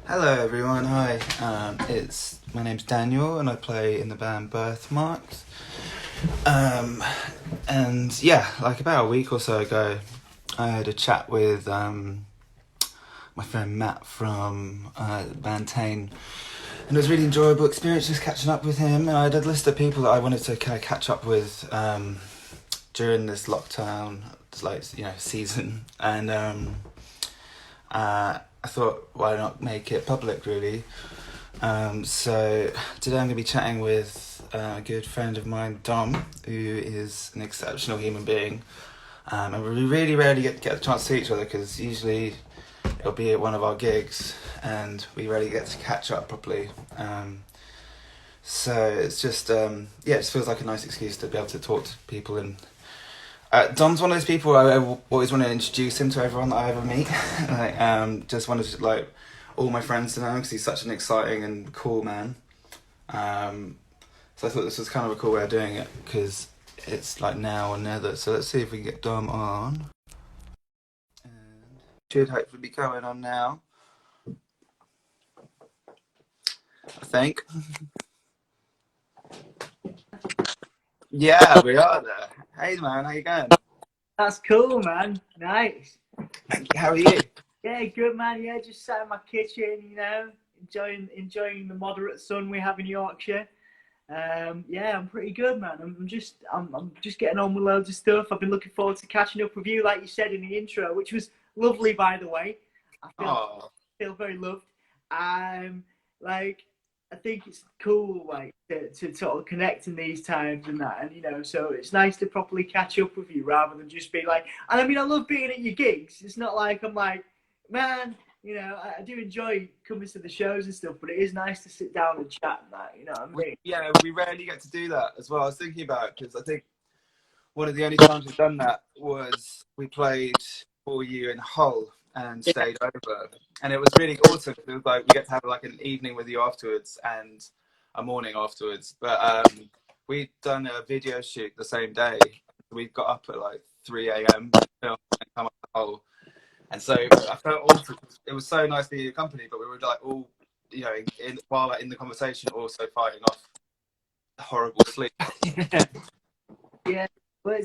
Hello everyone, hi. My name's Daniel and I play in the band Birthmarks. And yeah, like about a week or so ago, I had a chat with my friend Matt from the band Tane, and it was a really enjoyable experience just catching up with him. And I had a list of people that I wanted to kind of catch up with during this lockdown, season, and I thought, why not make it public, really? So today I'm going to be chatting with a good friend of mine, Dom, who is an exceptional human being. And we really rarely get a chance to see each other because usually it'll be at one of our gigs and we rarely get to catch up properly. So it's just, it just feels like a nice excuse to be able to talk to people. And Dom's one of those people I always want to introduce him to everyone that I ever meet. Just wanted to, all my friends to know because he's such an exciting and cool man. So I thought this was kind of a cool way of doing it because it's like now or never. So let's see if we can get Dom on. And should hopefully be going on now, I think. Yeah, we are there. Hey man, how you going? That's cool, man. Nice. How are you? Yeah, good, man. Yeah, just sat in my kitchen, enjoying the moderate sun we have in Yorkshire. Yeah, I'm pretty good, man. I'm just getting on with loads of stuff. I've been looking forward to catching up with you, like you said in the intro, which was lovely, by the way. I feel very loved. Like I think it's cool, like to sort of connect in these times and that, and so it's nice to properly catch up with you rather than just be like. And I mean, I love being at your gigs. It's not like I'm like, man, I do enjoy coming to the shows and stuff, but it is nice to sit down and chat and that, you know what I mean? We rarely get to do that as well. I was thinking about it because I think one of the only times we've done that was we played for you in Hull and stayed over, and it was really awesome. It was like we get to have like an evening with you afterwards and a morning afterwards. But we'd done a video shoot the same day. We got up at like 3 a.m. and come up to Hull, and so I felt awesome. It was so nice being in your company, but we were like all, while in the conversation, also fighting off horrible sleep. Yeah, but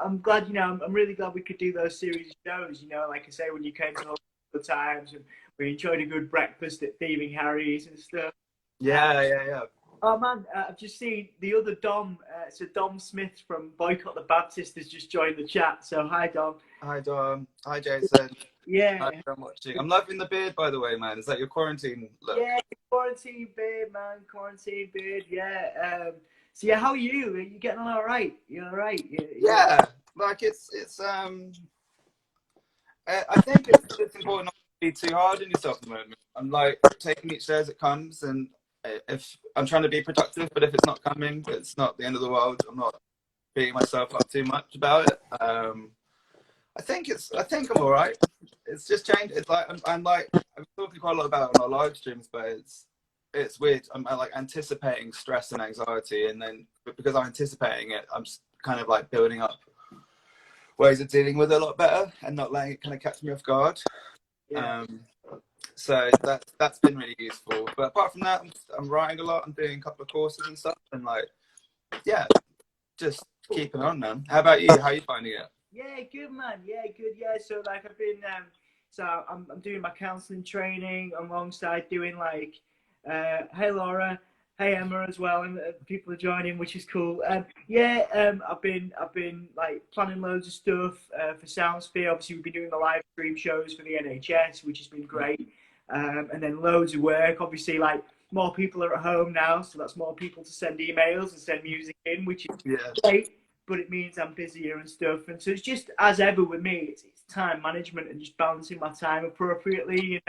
I'm glad, I'm really glad we could do those series of shows, like I say, when you came to the times and we enjoyed a good breakfast at Thieving Harry's and stuff. Yeah. Oh man, I've just seen the other Dom, so Dom Smith from Boycott the Baptist has just joined the chat. So hi Dom. Hi Dom. Hi Jason. Yeah. Hi, I'm watching. I'm loving the beard, by the way, man. Is that your quarantine look? Yeah, quarantine beard, man. Quarantine beard. Yeah. So yeah, how are you? Are you getting on all right? You all right? Yeah. Like it's I think it's important not to be too hard on yourself at the moment. I'm like taking each day as it comes, and if I'm trying to be productive, but if it's not coming, it's not the end of the world. I'm not beating myself up too much about it. I think I'm all right. It's just changed. It's like I'm talking quite a lot about it on our live streams, but it's weird. I'm like anticipating stress and anxiety, and then because I'm anticipating it, I'm just kind of like building up ways of dealing with it a lot better and not letting it kind of catch me off guard. Yeah. So that's been really useful. But apart from that, I'm writing a lot. I'm doing a couple of courses and stuff, and just keeping on, man. How about you? How are you finding it? Yeah, good man. Yeah, good. Yeah, so like I've been, I'm doing my counselling training alongside doing like, hey Laura, hey Emma as well, and people are joining, which is cool. I've been like planning loads of stuff for Soundsphere. Obviously, we've been doing the live stream shows for the NHS, which has been great, and then loads of work. Obviously, like more people are at home now, so that's more people to send emails and send music in, which is great. But it means I'm busier and stuff. And so it's just, as ever with me, it's time management and just balancing my time appropriately,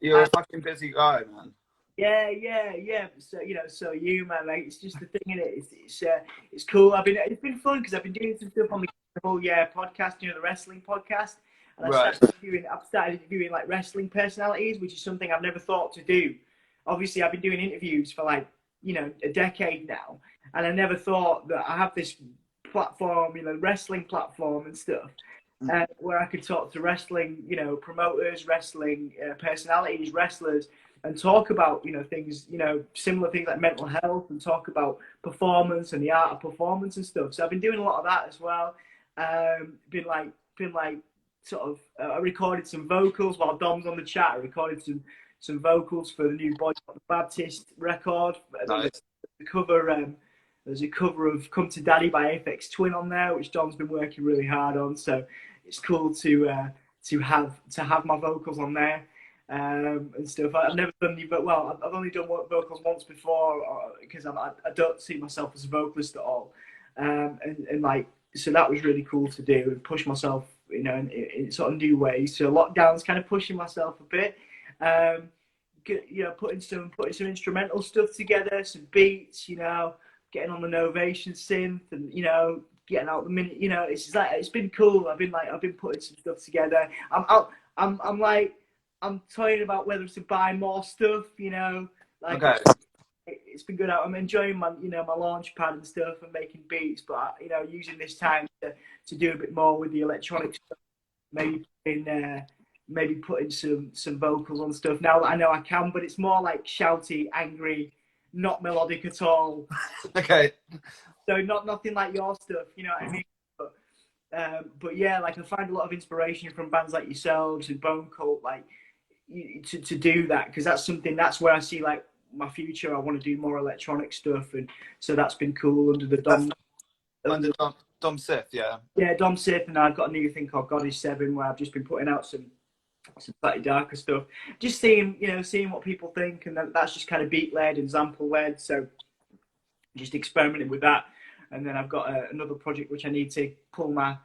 You're a fucking busy guy, man. Yeah. So you, man, like, it's just the thing in it. It's cool. It's been fun because I've been doing some stuff on the whole podcast, the wrestling podcast. And I've started interviewing like wrestling personalities, which is something I've never thought to do. Obviously, I've been doing interviews for like, a decade now. And I never thought that I have this platform, wrestling platform and stuff. where I could talk to wrestling, you know, promoters, wrestling personalities, wrestlers, and talk about, you know, things, you know, similar things like mental health, and talk about performance and the art of performance and stuff. So I've been doing a lot of that as well. Been like sort of I recorded some vocals while Dom's on the chat. I recorded some vocals for the new Boy the Baptist record. Nice. There's a cover of "Come to Daddy" by Aphex Twin on there, which Dom's been working really hard on. So it's cool to have my vocals on there and stuff. I've never done any, but well, I've only done vocals once before because I don't see myself as a vocalist at all. And like, so that was really cool to do and push myself, you know, in sort of new ways. So lockdown's kind of pushing myself a bit. You know, putting some instrumental stuff together, some beats, you know, getting on the Novation synth, and you know, getting out the minute, you know, it's like, it's been cool. I've been putting some stuff together. I'm toying about whether to buy more stuff, you know, like. Okay. It's been good. I'm enjoying my, you know, my launch pad and stuff and making beats, but you know, using this time to do a bit more with the electronic stuff, maybe putting some vocals on stuff now that I know I can, but it's more like shouty, angry, not melodic at all. Okay. So nothing like your stuff, you know what I mean? But yeah, like I find a lot of inspiration from bands like yourselves and Bone Cult, like to do that, because that's where I see like my future. I want to do more electronic stuff, and so that's been cool under the Dom Sith, yeah, Dom Sith, and I've got a new thing called God Is 7, where I've just been putting out some slightly darker stuff, just seeing what people think, and that's just kind of beat led and sample led, so just experimenting with that. And then I've got another project which I need to pull my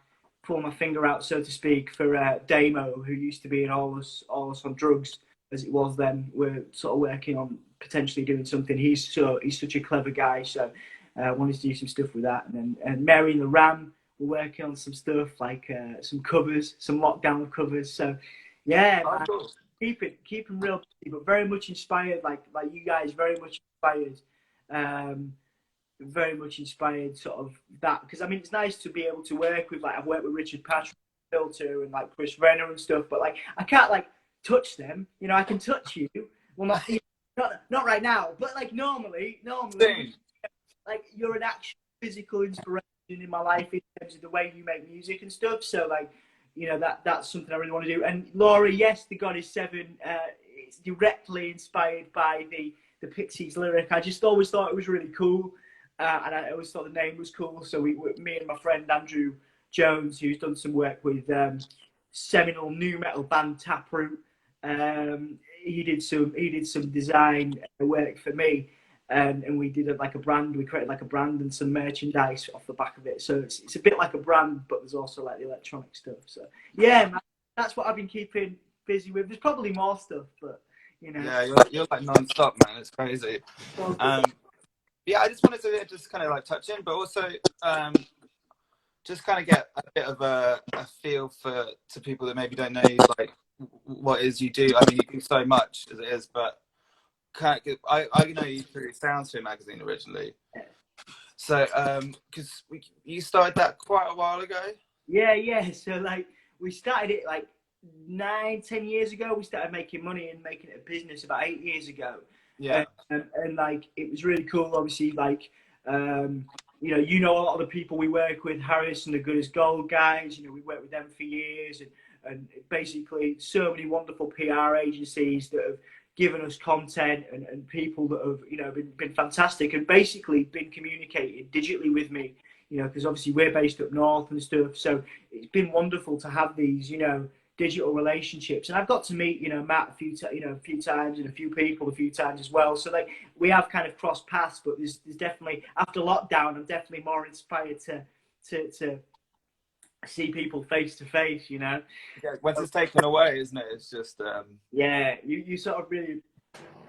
finger out, so to speak, for Damo, who used to be in All Us on Drugs, as it was then. We're sort of working on potentially doing something. He's such a clever guy, so I wanted to do some stuff with that. And then Mary and the Ram, we're working on some stuff like some covers, some lockdown covers. So yeah, man, cool. keep them real busy, but very much inspired, like you guys, very much inspired. Very much inspired, sort of that, because I mean, it's nice to be able to work with, like, I've worked with Richard Patrick, Filter, and like Chris Renner and stuff, but like I can't like touch them, you know. I can touch you, well, not right now, but like normally, like you're an actual physical inspiration in my life in terms of the way you make music and stuff. So like, you know, that's something I really want to do. And Laura, yes, the God Is 7, it's directly inspired by the Pixies lyric. I just always thought it was really cool. And I always thought the name was cool. So me and my friend Andrew Jones, who's done some work with seminal new metal band Taproot, he did some design work for me, and we did like a brand. We created like a brand and some merchandise off the back of it. So it's a bit like a brand, but there's also like the electronic stuff. So yeah, man, that's what I've been keeping busy with. There's probably more stuff, but you know. Yeah, you're like non-stop, man. It's crazy. Yeah, I just wanted to just kind of like touch in, but also just kind of get a bit of a feel to people that maybe don't know, like, what it is you do. I mean, you do so much as it is, but I know you through Soundsphere magazine originally. So, because you started that quite a while ago. Yeah. So like we started it like 9-10 years ago. We started making money and making it a business about 8 years ago. Yeah. And like it was really cool. Obviously, like you know a lot of the people we work with, Harris and the Good as Gold guys. You know, we worked with them for years, and basically so many wonderful PR agencies that have given us content, and people that have, you know, been fantastic, and basically been communicating digitally with me. You know, because obviously we're based up north and stuff, so it's been wonderful to have these, you know, digital relationships. And I've got to meet, you know, Matt a few times, and a few people a few times as well. So like we have kind of crossed paths, but there's definitely, after lockdown, I'm definitely more inspired to see people face to face, you know. Yeah, once it's taken away, isn't it? It's just yeah, you sort of really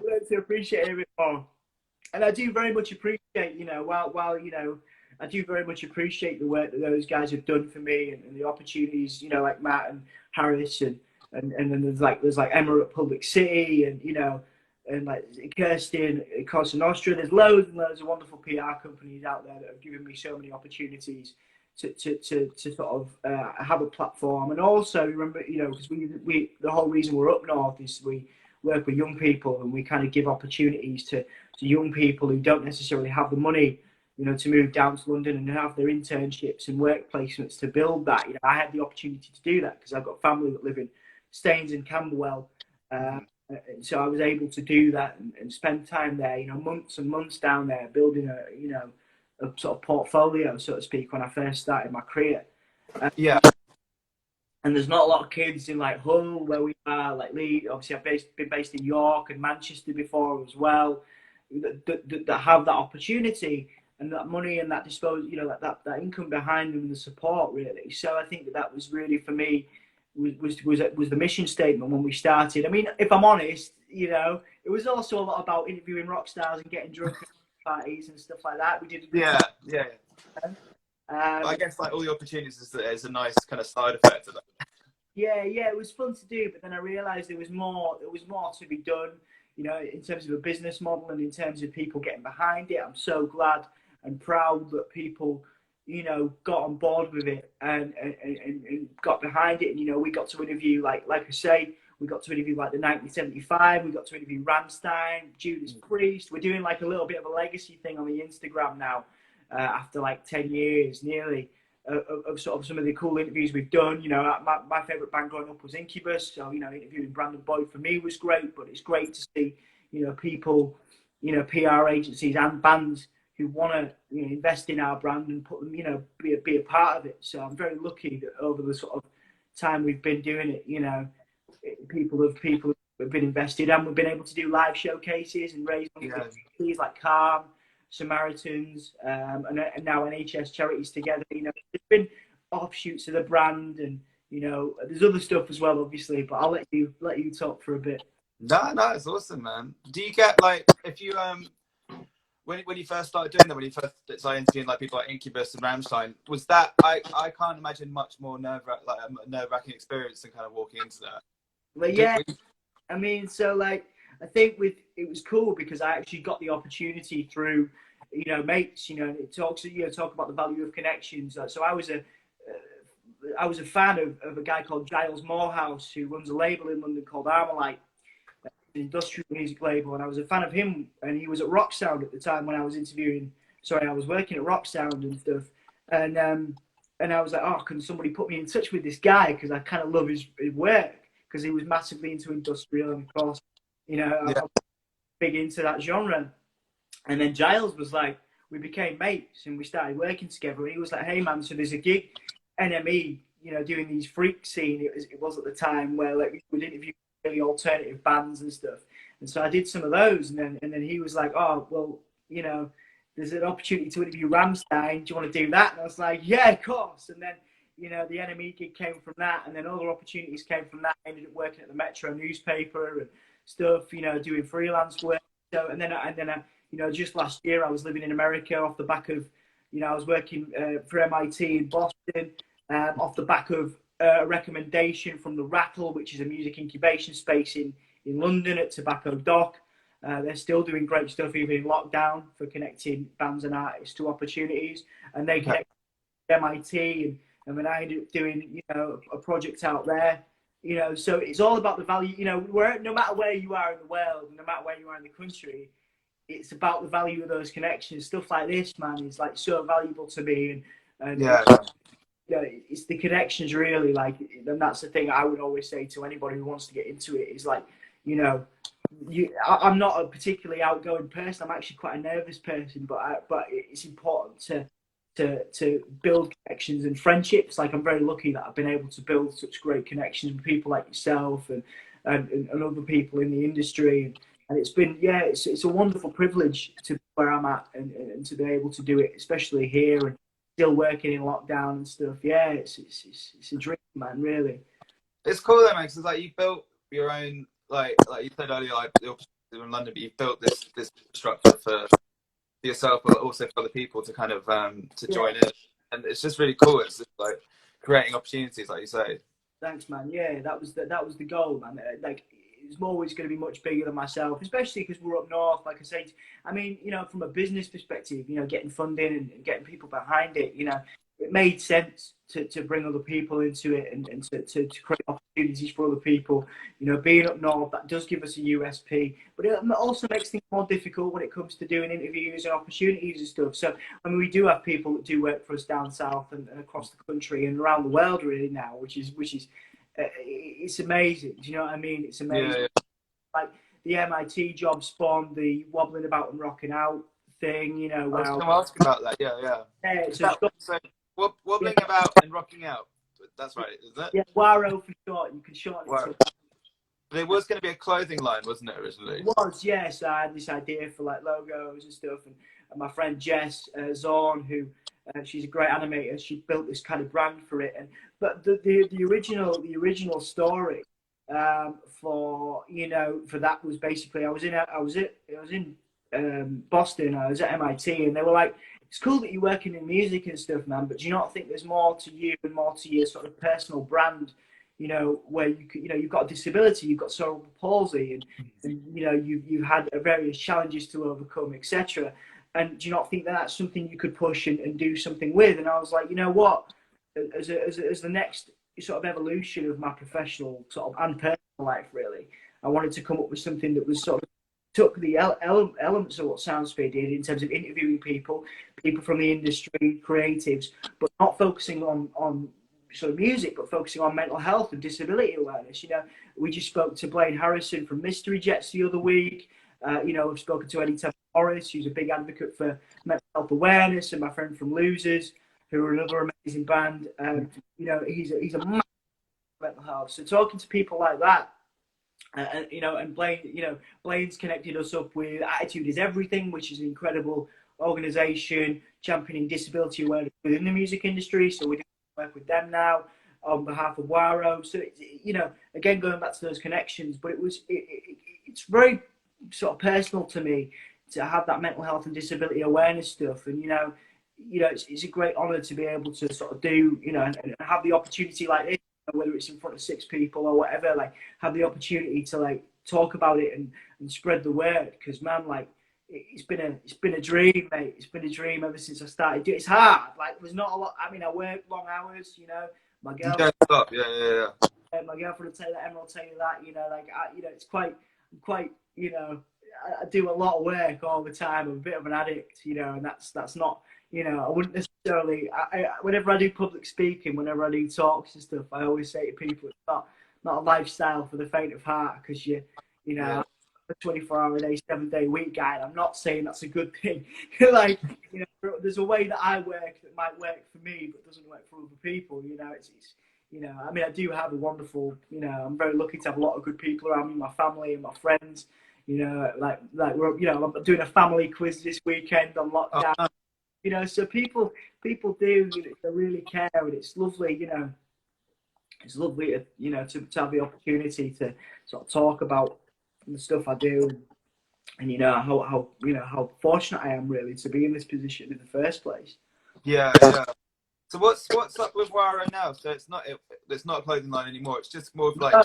learn to appreciate it a bit more. And I do very much appreciate, you know, while you know, I do very much appreciate the work that those guys have done for me, and the opportunities, you know, like Matt and Harris, and then there's like Emma at Public City, and you know, and like Kirsten at Cosa Nostra. There's loads and loads of wonderful PR companies out there that have given me so many opportunities to sort of have a platform. And also remember, you know, because we the whole reason we're up north is we work with young people, and we kind of give opportunities to young people who don't necessarily have the money, you know, to move down to London and have their internships and work placements to build that. You know, I had the opportunity to do that because I've got family that live in Staines and Camberwell. So I was able to do that and spend time there, you know, months and months down there building a sort of portfolio, so to speak, when I first started my career. Yeah. And there's not a lot of kids in like Hull, where we are, like Leeds. Obviously, I've been based in York and Manchester before as well, that have that opportunity and that money and that you know, that income behind them and the support, really. So I think that was really, for me, was the mission statement when we started. I mean, if I'm honest, you know, it was also a lot about interviewing rock stars and getting drunk at parties and stuff like that. We did. Yeah. I guess like all the opportunities is a nice kind of side effect of that. Yeah, it was fun to do, but then I realised there was more to be done, you know, in terms of a business model and in terms of people getting behind it. I'm so glad and proud that people, you know, got on board with it and got behind it. And, you know, we got to interview, like I say, we got to interview like the 1975, we got to interview Rammstein, Judas Priest. We're doing like a little bit of a legacy thing on the Instagram now, after like 10 years nearly, of sort of some of the cool interviews we've done. You know, my favourite band growing up was Incubus, so, you know, interviewing Brandon Boyd for me was great, but it's great to see, you know, people, you know, PR agencies and bands who want to, you know, invest in our brand and put them, you know, be a part of it. So I'm very lucky that over the sort of time we've been doing it, you know, people have been invested, and we've been able to do live showcases and raise money for like Calm, Samaritans, and now NHS charities together. You know, there's been offshoots of the brand, and, you know, there's other stuff as well, obviously. But I'll let you talk for a bit. No, it's awesome, man. Do you get like, if you when you first started doing that, when you first started interviewing like people like Incubus and Rammstein, was that I can't imagine much more nerve-wracking experience than kind of walking into that. Well, yeah, I mean, so like, I think it was cool because I actually got the opportunity through, you know, mates. You know, it talks, you know, talk about the value of connections. So I was a fan of a guy called Giles Morehouse, who runs a label in London called Armalite, an industrial music label, and I was a fan of him. And he was at Rock Sound at the time when I was I was working at Rock Sound and stuff. And I was like, oh, can somebody put me in touch with this guy, because I kind of love his work, because he was massively into industrial, and of course, you know, I was big into that genre. And then Giles was like, we became mates and we started working together. And he was like, hey man, so there's a gig, NME, you know, doing these freak scene. It was at the time where like we'd interview really alternative bands and stuff. And so I did some of those, and then he was like, oh, well, you know, there's an opportunity to interview Rammstein. Do you want to do that? And I was like, yeah, of course. And then, you know, the NME gig came from that, and then other opportunities came from that. I ended up working at the Metro newspaper and stuff, you know, doing freelance work. So, and then you know, just last year I was living in America off the back of, you know, I was working for MIT in Boston, off the back of a recommendation from the Rattle, which is a music incubation space in London at Tobacco Dock. They're still doing great stuff even in lockdown for connecting bands and artists to opportunities, and they connect with MIT, and then I ended up doing, you know, a project out there. You know, so it's all about the value, you know, no matter where you are in the world, no matter where you are in the country, it's about the value of those connections. Stuff like this, man, is like so valuable to me, and yeah. You know, it's the connections really, like, and that's the thing I would always say to anybody who wants to get into it, is like, you know, I'm not a particularly outgoing person. I'm actually quite a nervous person, but it's important to build connections and friendships. Like, I'm very lucky that I've been able to build such great connections with people like yourself and other people in the industry. And it's been, yeah, it's a wonderful privilege to be where I'm at and to be able to do it, especially here and still working in lockdown and stuff. Yeah, it's a dream, man, really. It's cool though, man, because like you built your own, like you said earlier, like the opportunity in London, but you've built this structure for yourself, but also for other people to kind of to join in, and it's just really cool. It's just like creating opportunities, like you say. Thanks, man. Yeah, that was the goal, man. Like, it's always going to be much bigger than myself, especially because we're up north. Like I said, I mean, you know, from a business perspective, you know, getting funding and getting people behind it, you know, it made sense to bring other people into it and to create opportunities for other people. You know, being up north, that does give us a USP, but it also makes things more difficult when it comes to doing interviews and opportunities and stuff. So, I mean, we do have people that do work for us down south and across the country and around the world really now, which is it's amazing. Do you know what I mean? It's amazing. Yeah. Like the MIT job spawned the wobbling about and rocking out thing. You know, I was going to ask about that. Yeah. yeah, So wobbling about and rocking out. That's right, isn't it? Yeah, Waro for short. You can shorten it to. There was going to be a clothing line, wasn't it, originally? It was, yes. I had this idea for like logos and stuff, and my friend Jess Zorn, who she's a great animator, she built this kind of brand for it. And but the original story for that was basically I was in Boston. I was at MIT, and they were like, "It's cool that you're working in music and stuff, man, but do you not think there's more to you and more to your sort of personal brand? You know, where you've got a disability, you've got cerebral palsy, and you know, you've had various challenges to overcome, etc. And do you not think that that's something you could push and do something with?" And I was like, you know what, as the next sort of evolution of my professional sort of and personal life, really, I wanted to come up with something that was sort of took the elements of what Soundsphere did in terms of interviewing people from the industry, creatives, but not focusing on sort of music, but focusing on mental health and disability awareness. You know, we just spoke to Blaine Harrison from Mystery Jets the other week. You know, I've spoken to Eddie Morris, who's a big advocate for mental health awareness, and my friend from Losers, who are another amazing band. You know, he's a massive mental health. So talking to people like that, you know, and Blaine, you know, Blaine's connected us up with Attitude is Everything, which is an incredible organisation championing disability awareness within the music industry. So we're doing work with them now on behalf of Waro. So, you know, again, going back to those connections, but it's very sort of personal to me to have that mental health and disability awareness stuff. And, you know, it's a great honour to be able to sort of do, you know, and have the opportunity like this, whether it's in front of 6 people or whatever, like have the opportunity to like talk about it and spread the word. Because man, like it's been a dream, mate. It's been a dream ever since I started. It's hard. Like there's not a lot. I mean, I work long hours. You know, my girl. You don't stop. Yeah. My girlfriend will tell you that. Emma will tell you that. You know, like you know, it's quite. You know, I do a lot of work all the time. I'm a bit of an addict. You know, and that's not. You know, I wouldn't necessarily. Whenever I do public speaking, whenever I do talks and stuff, I always say to people, it's not a lifestyle for the faint of heart, because you know. Yeah. A 24-hour a day, 7-day week guy. I'm not saying that's a good thing. Like, you know, there's a way that I work that might work for me, but doesn't work for other people. You know, it's you know, I mean, I do have a wonderful, you know, I'm very lucky to have a lot of good people around me, my family and my friends. You know, like we're, you know, I'm doing a family quiz this weekend on lockdown. Oh. You know, so people do, you know, they really care, and it's lovely. You know, it's lovely to, you know, to have the opportunity to sort of talk about the stuff I do, and you know how fortunate I am really to be in this position in the first place. Yeah. So what's up with Waro now? So it's not a clothing line anymore. It's just more of like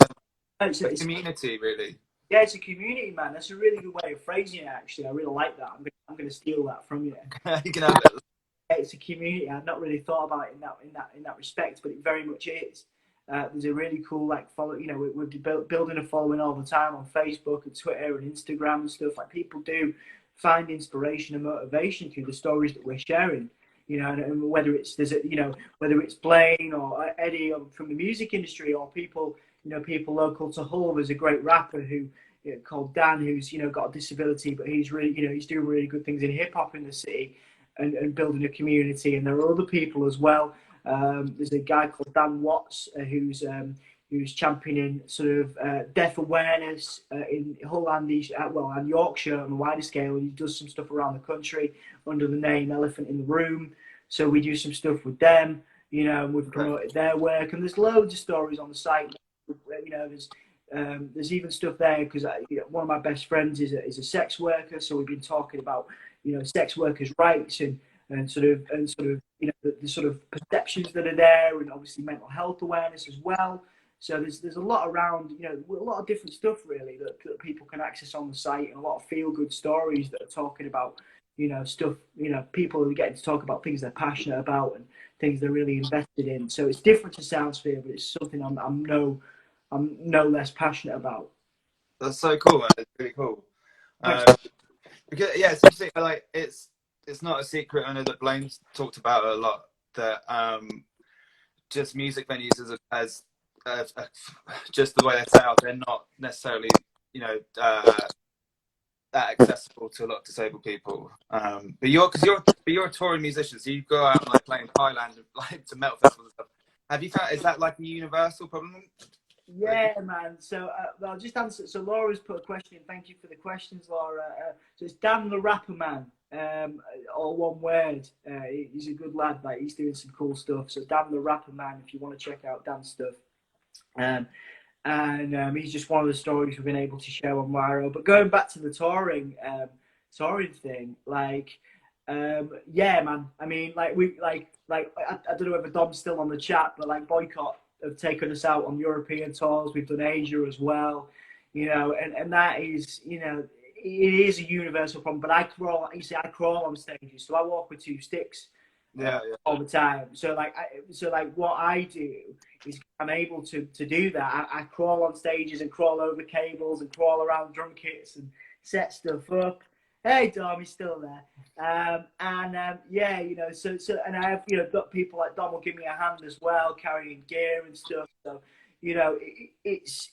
a community, really. Yeah, it's a community, man. That's a really good way of phrasing it. Actually, I really like that. I'm going to steal that from you. You can have it. Yeah, it's a community. I've not really thought about it in that respect, but it very much is. There's a really cool follow. You know, we're building a following all the time on Facebook and Twitter and Instagram and stuff. Like people do find inspiration and motivation through the stories that we're sharing. You know, and whether it's whether it's Blaine or Eddie or from the music industry, or people local to Hull. There's a great rapper who called Dan, who's got a disability, but he's really he's doing really good things in hip hop in the city and building a community. And there are other people as well. There's a guy called Dan Watts who's championing sort of deaf awareness in Hull and Yorkshire on a wider scale. And he does some stuff around the country under the name Elephant in the Room. So we do some stuff with them, and we've promoted their work. And there's loads of stories on the site. There's even stuff there because one of my best friends is a sex worker. So we've been talking about sex workers' rights and sort of the sort of perceptions that are there, and obviously mental health awareness as well. So there's a lot around, a lot of different stuff really that people can access on the site, and a lot of feel good stories that are talking about stuff, people are getting to talk about things they're passionate about and things they're really invested in. So it's different to Soundsphere, but it's something I'm no less passionate about. That's so cool, man. It's really cool. Thanks. Because yeah, it's interesting. Like it's not a secret. I know that Blaine's talked about it a lot. That just music venues as just the way they're set up, they're not necessarily, you know, that accessible to a lot of disabled people. But you're a touring musician, so you go out and like playing Thailand, like to metal festivals and stuff. Have you found, is that like a universal problem? Yeah, man. So I'll just answer. So Laura's put a question in. Thank you for the questions, Laura. So it's Dan the Rapper Man, all one word. He's a good lad. Like he's doing some cool stuff. So Dan the Rapper Man, if you want to check out Dan's stuff. And he's just one of the stories we've been able to show on Lyro. But going back to the touring thing, like, yeah, man. I mean, like I don't know whether Dom's still on the chat, but like Boycott have taken us out on European tours. We've done Asia as well, you know, and that is, you know, it is a universal problem. But I crawl on stages, so I walk with 2 sticks. All the time. So like what I do is I'm able to do that. I crawl on stages and crawl over cables and crawl around drum kits and set stuff up. Hey Dom, he's still there. Yeah, you know, so and I have, you know, got people like Dom will give me a hand as well, carrying gear and stuff. So, you know, it's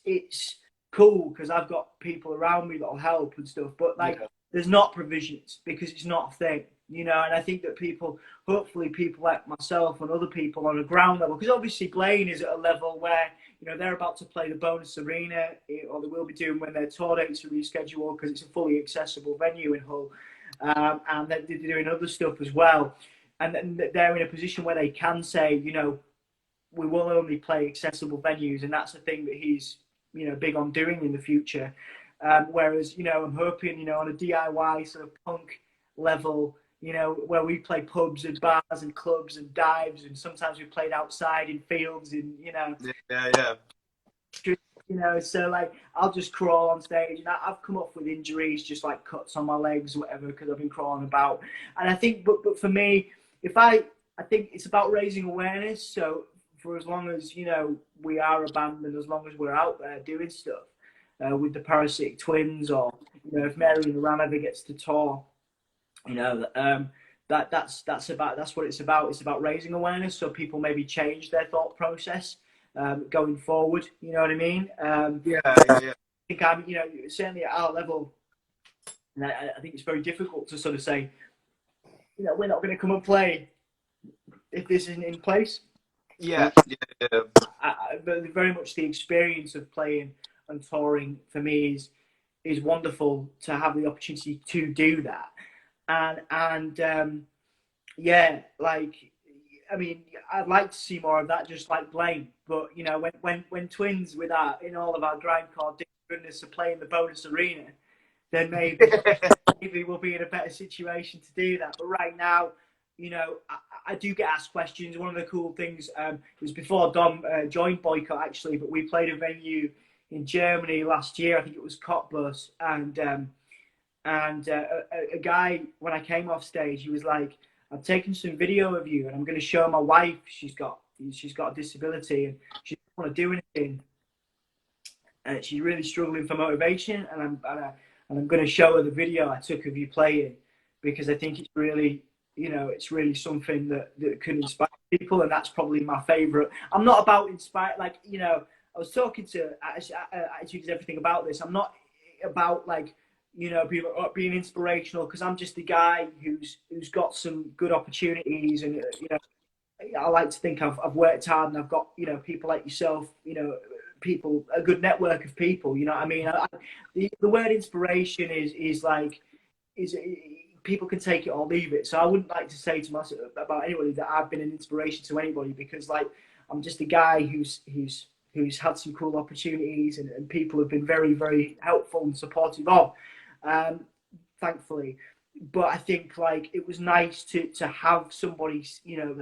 cool because I've got people around me that'll help and stuff. But like, there's not provisions because it's not a thing, you know. And I think that people, hopefully, people like myself and other people on a ground level, because obviously Blaine is at a level where, you know, they're about to play the Bonus Arena, or they will be doing when their tour dates are rescheduled because it's a fully accessible venue in Hull, and they're doing other stuff as well. And then they're in a position where they can say, you know, we will only play accessible venues, and that's the thing that he's, you know, big on doing in the future. Whereas, you know, I'm hoping, you know, on a DIY sort of punk level, you know, where we play pubs and bars and clubs and dives, and sometimes we played outside in fields, in, you know, you know, so like I'll just crawl on stage, and I've come up with injuries, just like cuts on my legs or whatever, because I've been crawling about. And I think, but for me, I think it's about raising awareness. So for as long as, you know, we are a band, and as long as we're out there doing stuff with the Parasitic Twins, or, you know, if Mary and Ram ever gets to tour, you know, that's what it's about. It's about raising awareness, so people maybe change their thought process going forward. You know what I mean? I think I'm, you know, certainly at our level, and I think it's very difficult to sort of say, you know, we're not going to come and play if this isn't in place. But very much the experience of playing and touring for me is wonderful to have the opportunity to do that. And yeah, like, I mean, I'd like to see more of that, just like Blaine. But, you know, when Twins with our, in all of our grindcore goodness are playing the Bonus Arena, then maybe we'll be in a better situation to do that. But right now, you know, I do get asked questions. One of the cool things was before Dom joined Boycott, actually, but we played a venue in Germany last year. I think it was Cottbus, and a guy, when I came off stage, he was like, I've taken some video of you and I'm going to show my wife. She's got a disability and she doesn't want to do anything. And she's really struggling for motivation. And I'm going to show her the video I took of you playing, because I think it's really, you know, it's really something that can inspire people. And that's probably my favorite. I'm not about inspire, like, you know, I was talking to Attitude is Everything about this. I'm not about like, you know, being inspirational, because I'm just a guy who's got some good opportunities, and, you know, I like to think I've worked hard, and I've got, you know, people like yourself, you know, a good network of people, you know what I mean? The word inspiration is people can take it or leave it. So I wouldn't like to say to myself about anybody that I've been an inspiration to anybody, because like I'm just a guy who's had some cool opportunities, and people have been very, very helpful and supportive of. Thankfully, but I think like it was nice to have somebody, you know,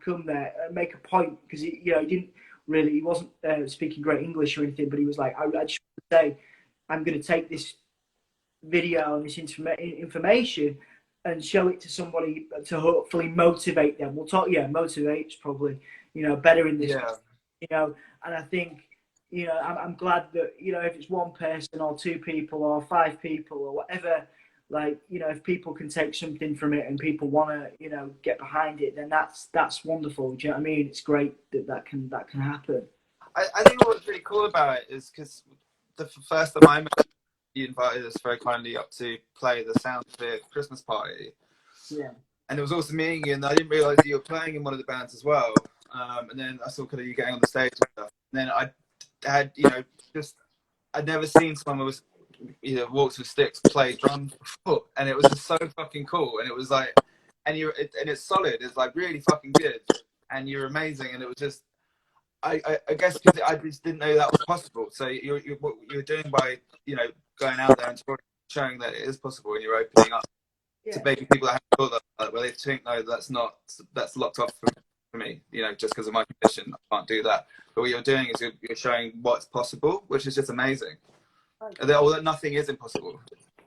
come there and make a point, because he wasn't speaking great English or anything, but he was like, I just want to say, I'm going to take this video and this information and show it to somebody to hopefully motivate them. We'll talk, yeah, motivate's probably, better in this, and I think, I'm glad that, if it's one person or two people or five people or whatever, like, if people can take something from it and people want to, get behind it, then that's wonderful. Do you know what I mean? It's great that can happen. I think what's really cool about it is because the first time I met you, invited us very kindly up to play the Soundsphere Christmas party. Yeah. And it was also meeting you, and I didn't realise you were playing in one of the bands as well. And then I saw kind of you getting on the stage and stuff. And then I had, I'd never seen someone who was, walks with sticks play drums before, and it was just so fucking cool. And it was like, and it's solid. It's like really fucking good, and you're amazing. And it was just, I guess because I just didn't know that was possible. So what you're doing by, going out there and showing that it is possible, and you're opening up to maybe people that haven't thought that, where they think, no, that's locked off for me, just because of my condition, I can't do that. But what you're doing is you're showing what's possible, which is just amazing. That nothing is impossible.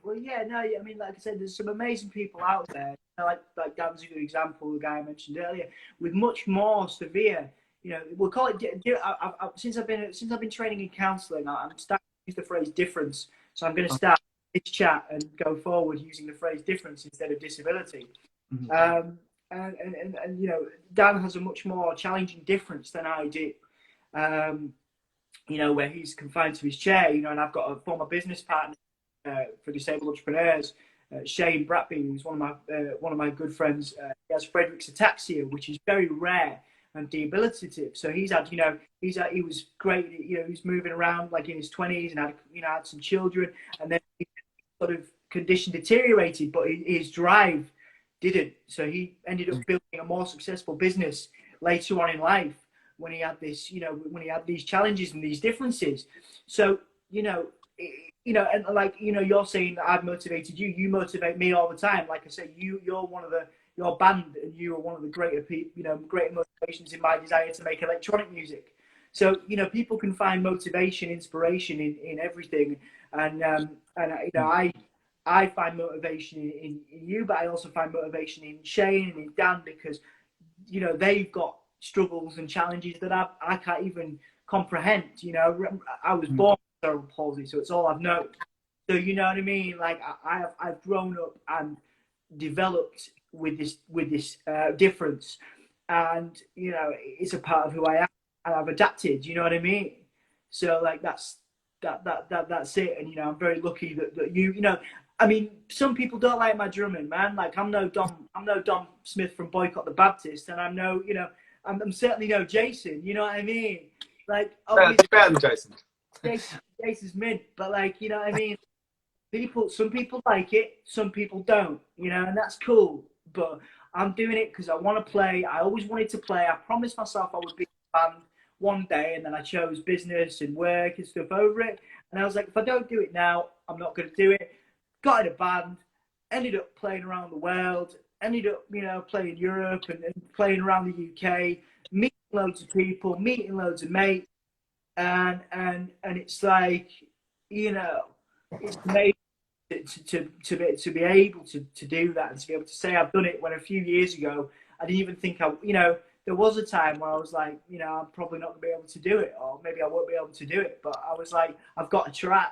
Well, yeah, no, I mean, like I said, there's some amazing people out there. Like Dan's a good example, the guy I mentioned earlier, with much more severe. We'll call it. Since I've been training in counselling, I'm starting to use the phrase difference. So I'm going to start this chat and go forward using the phrase difference instead of disability. Mm-hmm. And Dan has a much more challenging difference than I do. Where he's confined to his chair. And I've got a former business partner for disabled entrepreneurs, Shane Bratby, who's one of my good friends. He has Friedreich's ataxia, which is very rare and debilitative. So he's had, he was great. He's moving around like in his 20s and had some children, and then his sort of condition deteriorated, but his drive didn't. So he ended up building a more successful business later on in life when he had this, when he had these challenges and these differences. So, and like, you're saying that I've motivated you. You motivate me all the time. Like I say, you're one of your band, and you are one of the greater greater motivations in my desire to make electronic music. So, people can find motivation, inspiration in everything. And I find motivation in you, but I also find motivation in Shane and in Dan, because, they've got struggles and challenges that I can't even comprehend. I was born with cerebral palsy, so it's all I've known. So you know what I mean? Like I've grown up and developed with this difference, and it's a part of who I am, and I've adapted. You know what I mean? So like that's it. And I'm very lucky that you I mean, some people don't like my drumming, man. Like I'm no Dom Smith from Boycott the Baptist, and I'm no I'm certainly no Jason. You know what I mean? Like obviously, better than Jason. Jason's mint, but like what I mean. Some people like it, some people don't, and that's cool. But I'm doing it because I want to play. I always wanted to play. I promised myself I would be in a band one day, and then I chose business and work and stuff over it. And I was like, if I don't do it now, I'm not going to do it. Got in a band, ended up playing around the world, ended up, playing Europe and playing around the UK, meeting loads of people, meeting loads of mates, and it's like, it's amazing to be able to do that, and to be able to say I've done it, when a few years ago I didn't even think there was a time where I was like, I'm probably not going to be able to do it, or maybe I won't be able to do it, but I was like, I've got to try,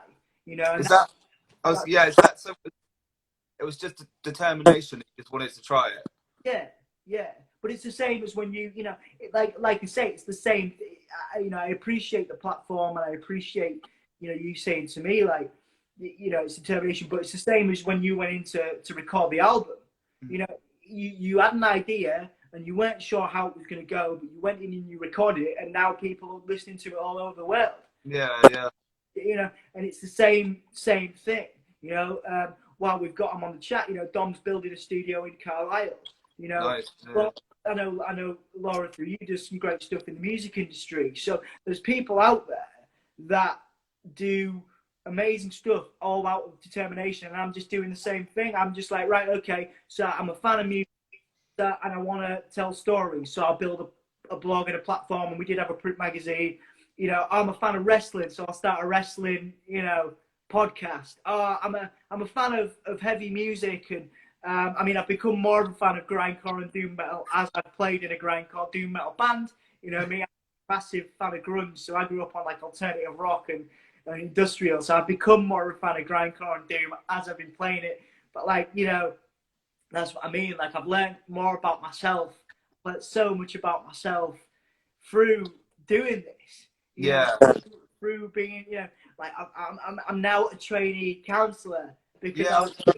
and so it was just determination. You just wanted to try it. Yeah, but it's the same as when like I say, it's the same. I appreciate the platform, and I appreciate you saying to me like, it's determination, but it's the same as when you went in to record the album. You had an idea and you weren't sure how it was going to go, but you went in and you recorded it, and now people are listening to it all over the world. Yeah. And it's the same thing. While we've got them on the chat, Dom's building a studio in Carlisle. Nice, yeah. But I know Laura, through you, does some great stuff in the music industry. So there's people out there that do amazing stuff all out of determination, and I'm just doing the same thing. I'm just like, right, okay, so I'm a fan of music and I want to tell stories, so I'll build a blog and a platform, and we did have a print magazine. I'm a fan of wrestling, so I'll start a wrestling podcast. I'm a fan of heavy music, I mean, I've become more of a fan of grindcore and doom metal as I've played in a grindcore doom metal band. You know me, I'm a massive fan of grunge, so I grew up on like alternative rock and industrial. So I've become more of a fan of grindcore and doom as I've been playing it. But like, you know, that's what I mean. Like I've learned more about myself, learned so much about myself through doing this. You know, Yeah. through being, you know, like I'm now a trainee counsellor because Yeah.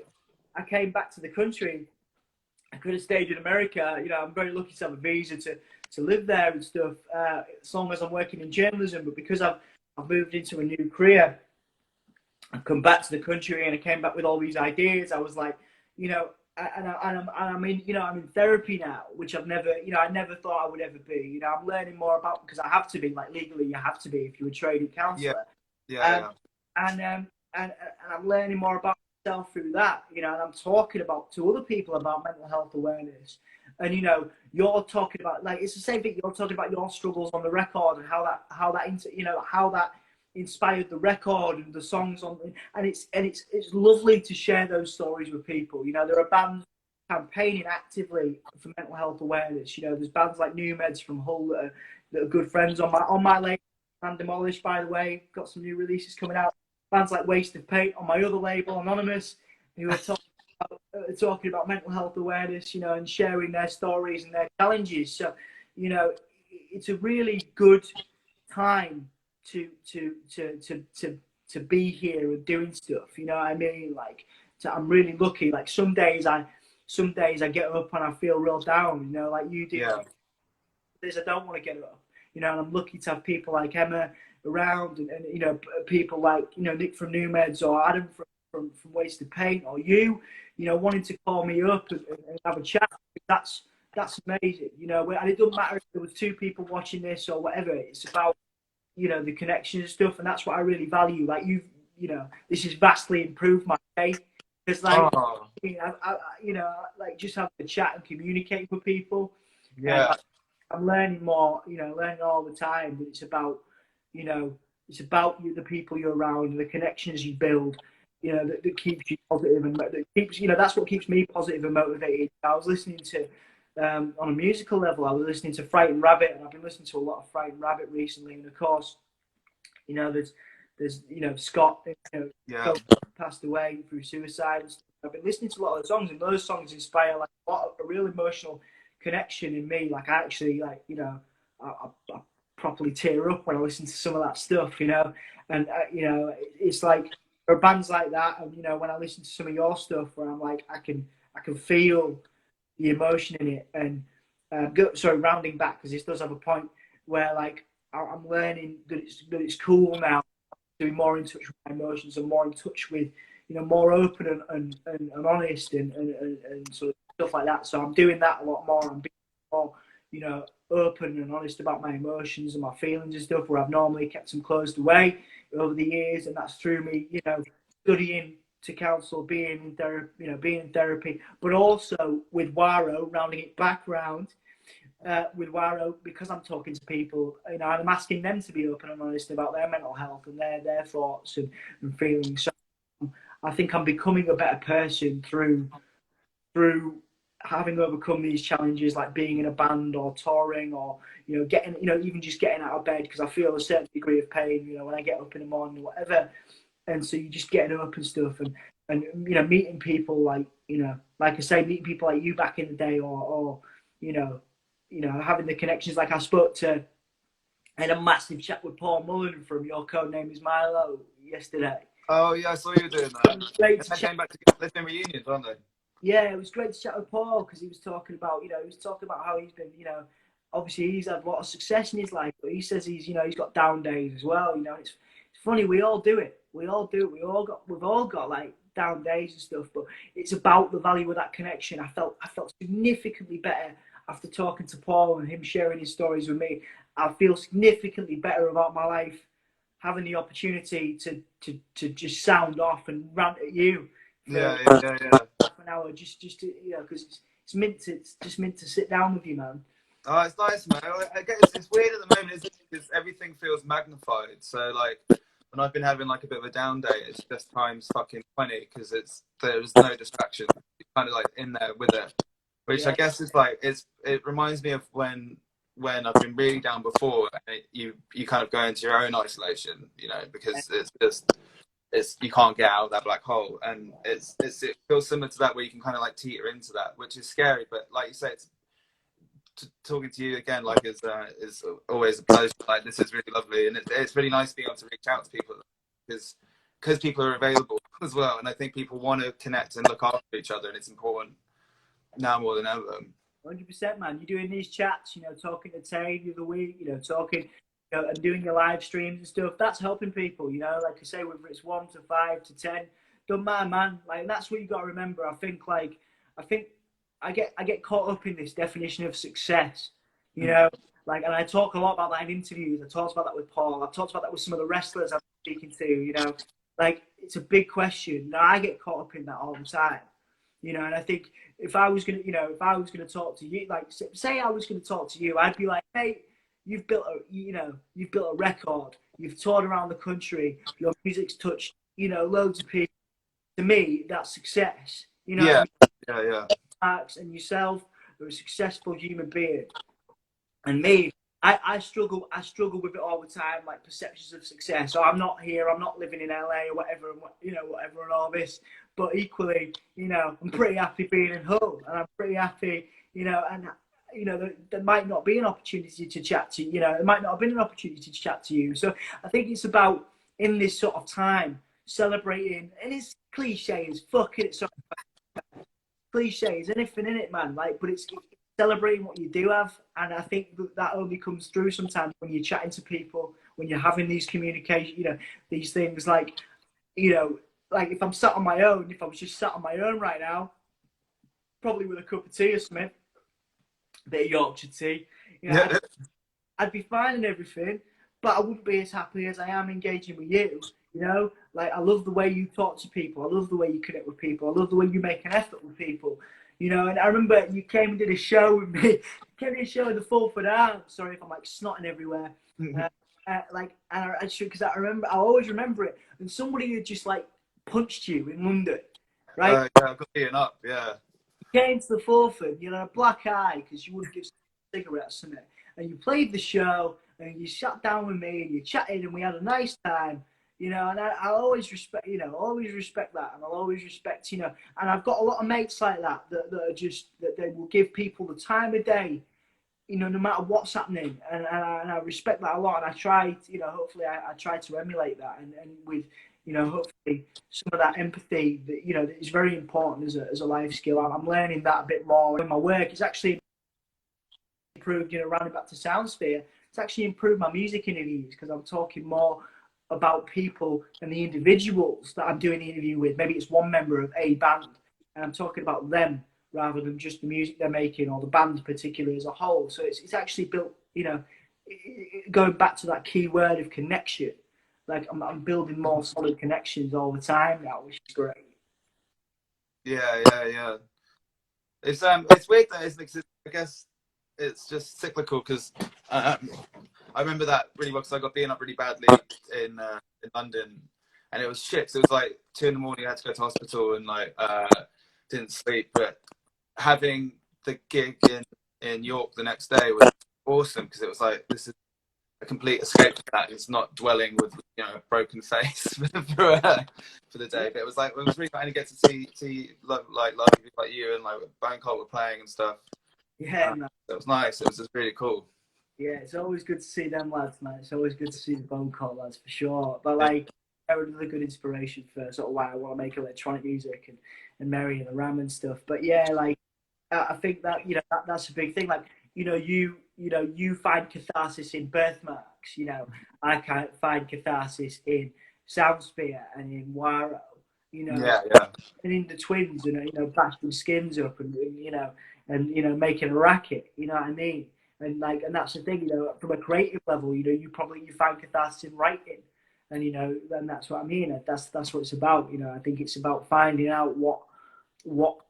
I came back to the country. I could have stayed in America. You know, I'm very lucky to have a visa to live there and stuff, as long as I'm working in journalism. But because I've moved into a new career, I've come back to the country and I came back with all these ideas. I was like, you know, I'm in, you know, I'm in therapy now, which I've never, you know, I never thought I would ever be. You know, I'm learning more about, because I have to be, like legally, you have to be if you're a trainee Yeah. counsellor. Yeah. And I'm learning more about myself through that, you know, and I'm talking about to other people about mental health awareness. And you know, you're talking about, like, it's the same thing. You're talking about your struggles on the record and how that you know, how that inspired the record and the songs on, and it's lovely to share those stories with people. You know, there are bands campaigning actively for mental health awareness. You know, there's bands like New Meds from Hull that are good friends on my label, and Demolished, by the way, got some new releases coming out. Bands like Waste of Paint on my other label, Anonymous, who are talking about mental health awareness, you know, and sharing their stories and their challenges. So, you know, it's a really good time to be here and doing stuff. You know what I mean? Like, I'm really lucky. Like some days I get up and I feel real down. You know, like you do. Yeah. Days I don't want to get up. You know, and I'm lucky to have people like Emma around, and you know, people like, you know, Nick from New Meds or Adam from Waste of Paint, or you know, wanting to call me up and have a chat. That's amazing. You know, and it doesn't matter if there was 2 people watching this or whatever. It's about, you know, the connections and stuff, and that's what I really value. Like you know, this has vastly improved my day, because like, you know, like just having a chat and communicate with people. Yeah. I'm learning more, you know, learning all the time. But it's about, you know, it's about you, the people you're around, the connections you build, you know, that keeps you positive, and that keeps, you know, that's what keeps me positive and motivated. I was listening to, on a musical level, I was listening to Frightened Rabbit, and I've been listening to a lot of Frightened Rabbit recently. And of course, you know, there's you know, Scott, you know, passed away through suicide and stuff. I've been listening to a lot of the songs, and those songs inspire like a real emotional connection in me. Like I actually, like, you know, I properly tear up when I listen to some of that stuff, you know. And you know, it's like there are bands like that, and you know, when I listen to some of your stuff, where I'm like, I can feel the emotion in it. And sorry, rounding back, because this does have a point where like I'm learning that it's cool now to be more in touch with my emotions and more in touch with, you know, more open and honest and sort of stuff like that. So I'm doing that a lot more. I'm being more, you know, open and honest about my emotions and my feelings and stuff, where I've normally kept them closed away over the years. And that's through me, you know, studying to counsel, being in therapy, you know, being in therapy, but also with Waro, rounding it back round, with Waro, because I'm talking to people, you know, and I'm asking them to be open and honest about their mental health and their thoughts and feelings. So I think I'm becoming a better person through having overcome these challenges, like being in a band or touring, or, you know, getting, you know, even just getting out of bed, because I feel a certain degree of pain, you know, when I get up in the morning or whatever. And so you just getting up and stuff, and you know, meeting people like, you know, like I say, meeting people like you back in the day, or you know, having the connections. Like I spoke to, I had a massive chat with Paul Mullen from Your Code Name Is Milo yesterday. Oh yeah, I saw you doing that. It was great to They chat. came back to they've been reunions, aren't they? Yeah, it was great to chat with Paul, because he was talking about, you know, how he's been, you know, obviously he's had a lot of success in his life, but he says he's, you know, he's got down days as well. You know, it's funny, we all do it. We've all got like down days and stuff, but it's about the value of that connection. I felt significantly better after talking to Paul and him sharing his stories with me. I feel significantly better about my life having the opportunity to just sound off and rant at you for half an hour, just to, you know, because it's meant to sit down with you, man. Oh, it's nice, man. I guess it's weird at the moment, isn't it? Because everything feels magnified. So, like, when I've been having like a bit of a down day, it's just times fucking 20, because there's no distraction. You're kind of like in there with it, which I guess is like, it reminds me of when I've been really down before, and you kind of go into your own isolation, you know, because it's you can't get out of that black hole, and it feels similar to that, where you can kind of like teeter into that, which is scary. But like you say, talking to you again, like, is always a pleasure. Like, this is really lovely, and it's really nice being able to reach out to people, because people are available as well, and I think people want to connect and look after each other, and it's important now more than ever. 100%, man. You're doing these chats, you know, talking to Tay the other week, you know, talking, you know, and doing your live streams and stuff. That's helping people, you know, like I say, whether it's 1 to 5 to 10, don't mind, man. Like, that's what you got to remember. I think I get caught up in this definition of success, you know, like, and I talk a lot about that in interviews. I talked about that with Paul. I've talked about that with some of the wrestlers I'm speaking to, you know, like, it's a big question. Now, I get caught up in that all the time. You know, and I think if I was gonna talk to you, like, say I was gonna talk to you, I'd be like, hey, you've built a record, you've toured around the country, your music's touched, you know, loads of people. To me, that's success. You know, yeah. Birthmarks and yourself are a successful human being, and me, I struggle with it all the time, like perceptions of success. So I'm not here, I'm not living in LA or whatever, you know, whatever and all this. But equally, you know, I'm pretty happy being in Hull, and I'm pretty happy, you know, and, you know, there might not be an opportunity to chat to you, you know, there might not have been an opportunity to chat to you. So I think it's about, in this sort of time, celebrating, and it's cliche as fuck, it's sort of cliche as anything in it, man, like, but it's celebrating what you do have, and I think that only comes through sometimes when you're chatting to people, when you're having these communication, you know, these things, like, you know, like, if I'm sat on my own, if I was just sat on my own right now, probably with a cup of tea or something, a bit of Yorkshire tea, you know, I'd be fine and everything, but I wouldn't be as happy as I am engaging with you, you know? Like, I love the way you talk to people, I love the way you connect with people, I love the way you make an effort with people, you know? And I remember you came and did a show with me, in the Fulford Arms, sorry if I'm, like, snotting everywhere, like, and because I always remember it, and somebody had just, like, punched you in London, right? Yeah, I've got beaten up, yeah. You came to the Fulford, you know, a black eye because you wouldn't give cigarettes in it, and you played the show, and you sat down with me, and you chatted, and we had a nice time, you know. And I always respect, you know, always respect that, and I'll always respect, you know. And I've got a lot of mates like that are just, that they will give people the time of day, you know, no matter what's happening, and I respect that a lot, and I try, you know, hopefully I try to emulate that, and with, you know, hopefully some of that empathy that, you know, that is very important as a life skill. I'm learning that a bit more in my work. It's actually improved, you know, rounding back to Soundsphere, it's actually improved my music interviews, because I'm talking more about people and the individuals that I'm doing the interview with. Maybe it's one member of a band, and I'm talking about them rather than just the music they're making, or the band particularly as a whole. So it's actually built, you know, going back to that key word of connection. Like, I'm building more solid connections all the time now, which is great. Yeah. It's weird though, isn't it? 'Cause I guess it's just cyclical, because I remember that really well, because I got beaten up really badly in London, and it was shit. So it was like 2 in the morning, I had to go to hospital, and like didn't sleep. But having the gig in York the next day was awesome, because it was like, this is a complete escape from that. It's not dwelling with, you know, a broken face for the day. But it was really fun to get to see lovely people like you, and like Bone Cult were playing and stuff. Yeah, man. It was nice. It was just really cool. Yeah, it's always good to see them lads, man. It's always good to see the Bone Cult lads, for sure. But like, they're another good inspiration for sort of why I want to make electronic music, and Mary and the Ram and stuff. But yeah, like, I think that, you know, that's a big thing. Like, you know, you find catharsis in Birthmarks. You know, I can't find catharsis in Soundsphere and in Waro. You know, Yeah. And in the Twins, and, you know, bashing skins up, and you know, making a racket. You know what I mean? And like, and that's the thing. You know, from a creative level, you know, you find catharsis in writing, and you know, and that's what I mean. That's what it's about. You know, I think it's about finding out what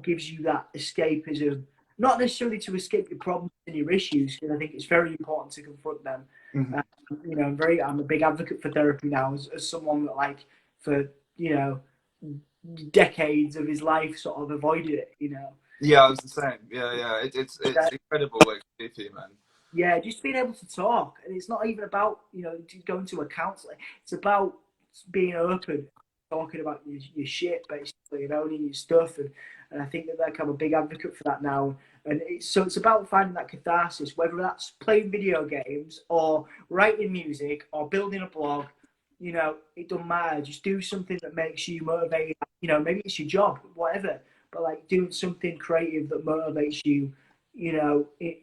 gives you that escapism. Not necessarily to escape your problems and your issues, because I think it's very important to confront them. You know, I'm a big advocate for therapy now, as someone that, like, for, you know, decades of his life sort of avoided it, you know. Yeah, I was the same. Yeah, yeah. It's Uh, incredible what you do for you, man. yeah, just being able to talk, and it's not even about, you know, going to a counselor. It's about being open, talking about your shit basically, and owning your stuff, and I think that like I'm a big advocate for that now. And it's about finding that catharsis, whether that's playing video games or writing music or building a blog. You know, it doesn't matter. Just do something that makes you motivated. You know, maybe it's your job, whatever. But like doing something creative that motivates you, you know, in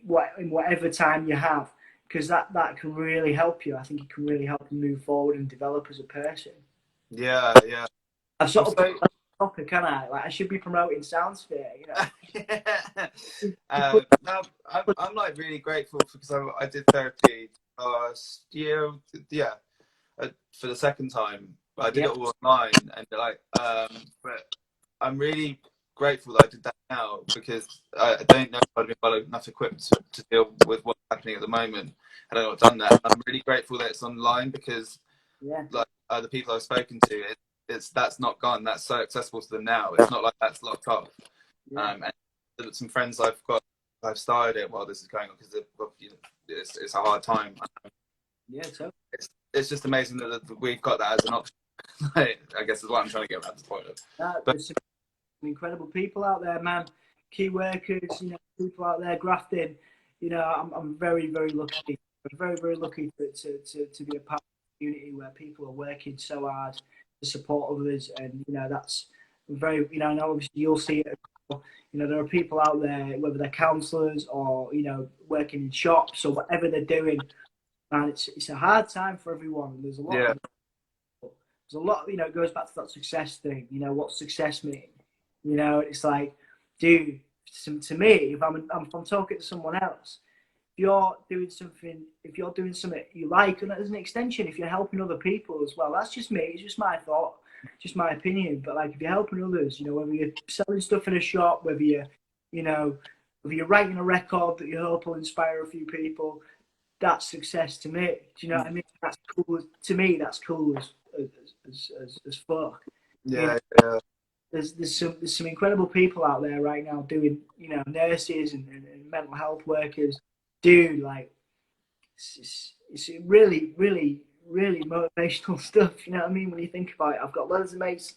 whatever time you have, because that can really help you. I think it can really help you move forward and develop as a person. Yeah, yeah. I've I'm sort of so put that topic, can I? Like I should be promoting Soundsphere, you know. no, I'm like really grateful because I did therapy last year. Yeah, for the second time. I did Yeah, it all online, and like, but I'm really grateful that I did that now because I don't know if I'd been well enough equipped to deal with what's happening at the moment had I not done that. I'm really grateful that it's online because yeah, like the people I've spoken to, it's that's not gone. That's so accessible to them now. It's not like that's locked off. yeah, And some friends I've started it while this is going on because it's a hard time. yeah. So It's just amazing that we've got that as an option. I guess is what I'm trying to get at this point of. But there's some incredible people out there, man. Key workers, you know, people out there grafting. You know, I'm very, very lucky. I'm very, very lucky to be a part of a community where people are working so hard to support others, and you know that's very. You know, and obviously you'll see it. You know, there are people out there, whether they're counsellors or you know working in shops or whatever they're doing, and it's a hard time for everyone. There's a lot yeah, of you know, it goes back to that success thing. You know, what success mean? You know, it's like, dude, to me, if I'm talking to someone else, if you're doing something you like, and as an extension, if you're helping other people as well, that's just me. It's just my thought, just my opinion. But like, if you're helping others, you know, whether you're selling stuff in a shop, whether you know, whether you're writing a record that you hope will inspire a few people, that's success to me. Do you know what I mean? That's cool. To me, that's cool as fuck. You know, yeah, yeah, there's some incredible people out there right now doing, you know, nurses and mental health workers. Dude, like, it's really, really, really motivational stuff. You know what I mean? When you think about it, I've got loads of mates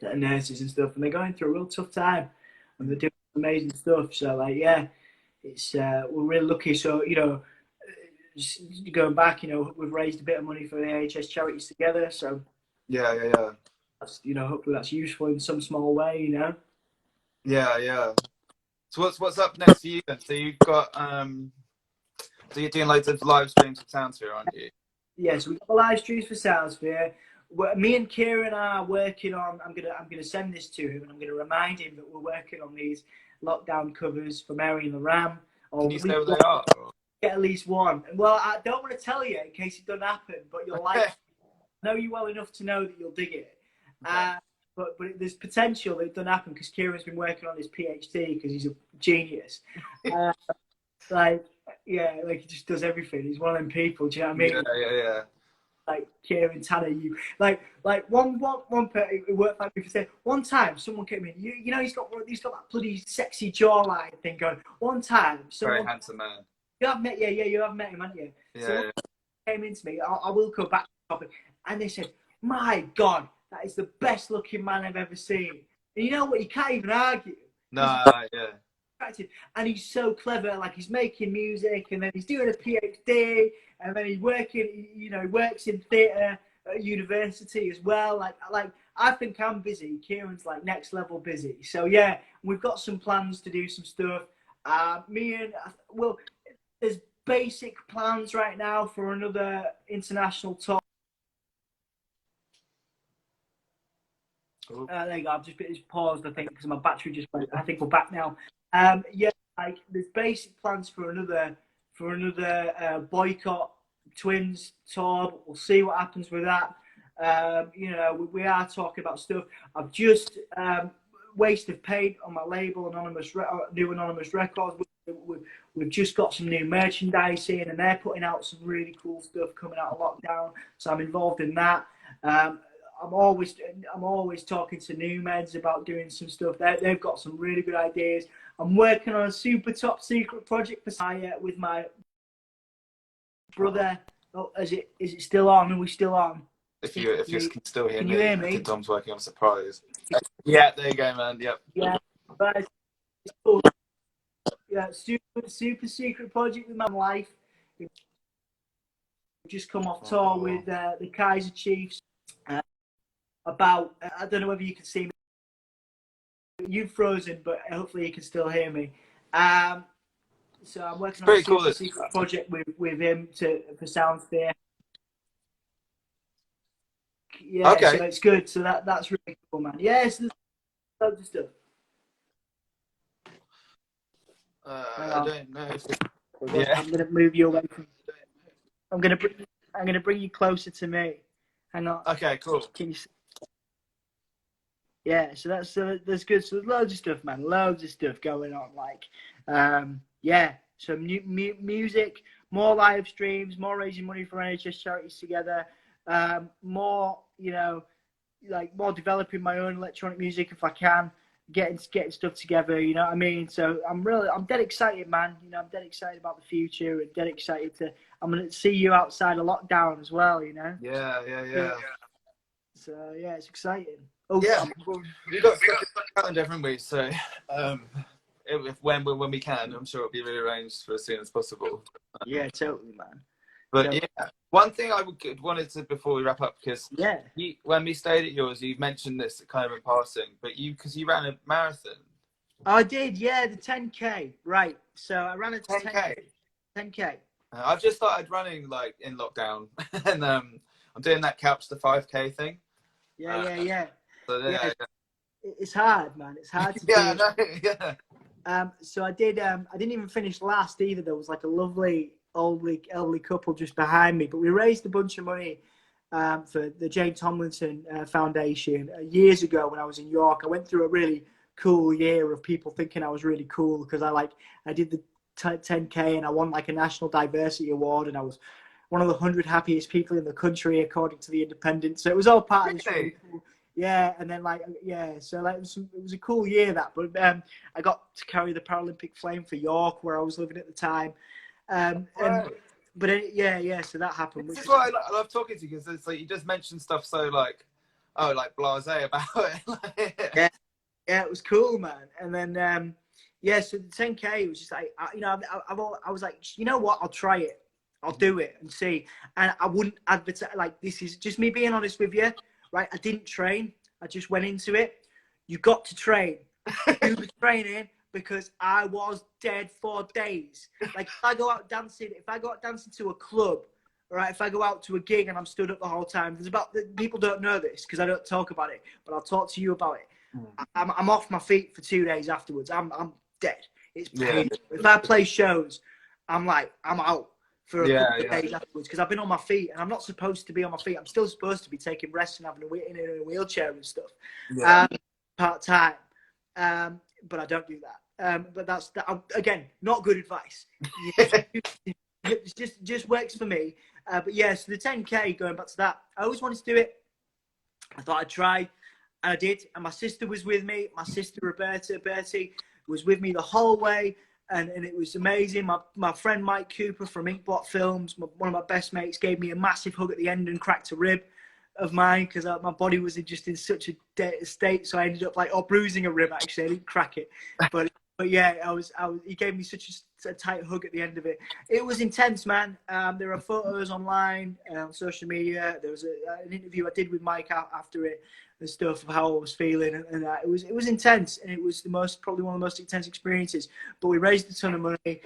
that are nurses and stuff, and they're going through a real tough time, and they're doing amazing stuff. So, like, yeah, it's we're really lucky. So, you know, going back, you know, we've raised a bit of money for the NHS charities together. So, yeah, yeah, yeah, that's, you know, hopefully that's useful in some small way. You know. yeah, yeah. So what's up next for you then? So you've got so you're doing loads of live streams with Soundsphere, aren't you? Yeah, so we've got the live streams for Soundsphere. Me and Kieran are working on. I'm gonna send this to him, and I'm gonna remind him that we're working on these lockdown covers for Mary and the Ram. Can Or you at say least what one, they are? get at least one. Well, I don't want to tell you in case it doesn't happen, but you'll like. I know you well enough to know that you'll dig it. Okay. But there's potential that it doesn't happen because Kieran's been working on his PhD because he's a genius. Uh, like yeah, like he just does everything. He's one of them people. Do you know what I Yeah, mean? yeah, yeah. Like Kieran Tanner, you like one it worked like me for say one time someone came in, you know he's got that bloody sexy jawline thing going. One time Very someone handsome man. you have met you have met him, haven't you? Yeah, Someone yeah. came into me, I will go back to the topic, and they said, my God, that is the best looking man I've ever seen. And you know what, you can't even argue. No, yeah. Attractive. And he's so clever, like he's making music and then he's doing a PhD and then he's working, you know, works in theatre at university as well. Like I think I'm busy. Kieran's like next level busy. So yeah, we've got some plans to do some stuff. Well, there's basic plans right now for another international tour. There you go. I've just paused, I think, because my battery just went. I think we're back now. Yeah, like there's basic plans for another boycott twins tour. But we'll see what happens with that. You know, we are talking about stuff. I've just waste of paint on my label, new anonymous records. We've just got some new merchandise in, and they're putting out some really cool stuff coming out of lockdown. So I'm involved in that. always talking to new meds about doing some stuff. They've got some really good ideas. I'm working on a super top secret project with my brother. Oh, is it still on? Are we still on? If you can still hear can me, you hear me? Tom's working on a surprise. Yeah, there you go, man. Yep. Yeah, but it's cool. Yeah, super secret project with my life. We've just come off tour with the Kaiser Chiefs. About I don't know whether you can see me. You've frozen, but hopefully you can still hear me. So I'm working on a super secret project with him for Soundsphere. Yeah, okay. So it's good. So that's really cool, man. Yes, there's loads of stuff. I don't know. Yeah. I'm gonna move you away from. I'm gonna bring you closer to me. Hang on. Okay, cool. Can you see? Yeah, so that's good. So there's loads of stuff, man. Loads of stuff going on. Like, yeah, some new music, more live streams, more raising money for NHS charities together, more, you know, like more developing my own electronic music if I can, getting stuff together. You know what I mean? So I'm dead excited, man. You know, I'm dead excited about the future and dead excited I'm gonna see you outside of lockdown as well. You know? Yeah. So yeah, it's exciting. Oh yeah, we've got a calendar, haven't we? So when we can, I'm sure it'll be rearranged for as soon as possible. Yeah, totally, man. But yeah, one thing I wanted to, before we wrap up, because when we stayed at yours, you mentioned this kind of in passing, but because you ran a marathon. I did, yeah, the 10K, right? So I ran a 10K. 10K. I've just started running like in lockdown, and I'm doing that couch to 5K thing. Yeah. So yeah. It's hard, man. It's hard to do. So I didn't even finish last either. There was like a lovely elderly couple just behind me, but we raised a bunch of money for the Jane Tomlinson Foundation years ago when I was in York. I went through a really cool year of people thinking I was really cool because I did the 10K and I won like a National Diversity Award and I was one of the 100 happiest people in the country according to the Independent. So it was all part of this really cool. Yeah, and then so like it was a cool year that, but I got to carry the Paralympic flame for York where I was living at the time, so that happened. This is why I love talking to you, because it's like you just mentioned stuff so like blasé about it. Yeah, it was cool, man. And then so the 10K was just like I was like, you know what, I'll try it, I'll do it and see, and I wouldn't advertise. Like, this is just me being honest with you. Right, I didn't train. I just went into it. You got to train. Do the training because I was dead for days. Like if I go out dancing to a club, right? If I go out to a gig and I'm stood up the whole time, people don't know this because I don't talk about it, but I'll talk to you about it. I'm off my feet for 2 days afterwards. I'm dead. It's painful. If I play shows, I'm out for a couple of days afterwards because I've been on my feet and I'm not supposed to be on my feet. I'm still supposed to be taking rest and having in a wheelchair and stuff part time, but I don't do that. But that's again not good advice. It just works for me. But yeah, so the 10K, going back to that, I always wanted to do it. I thought I'd try, and I did. And my sister was with me. My sister Bertie was with me the whole way. And it was amazing. My friend Mike Cooper from Inkblot Films, one of my best mates, gave me a massive hug at the end and cracked a rib of mine because my body was just in such a state. So I ended up bruising a rib. Actually, I didn't crack it, but yeah, he gave me such a tight hug at the end of it. It was intense, man. There are photos online on social media. There was an interview I did with Mike after it and stuff of how I was feeling, and it was intense, and it was probably one of the most intense experiences. But we raised a ton of money.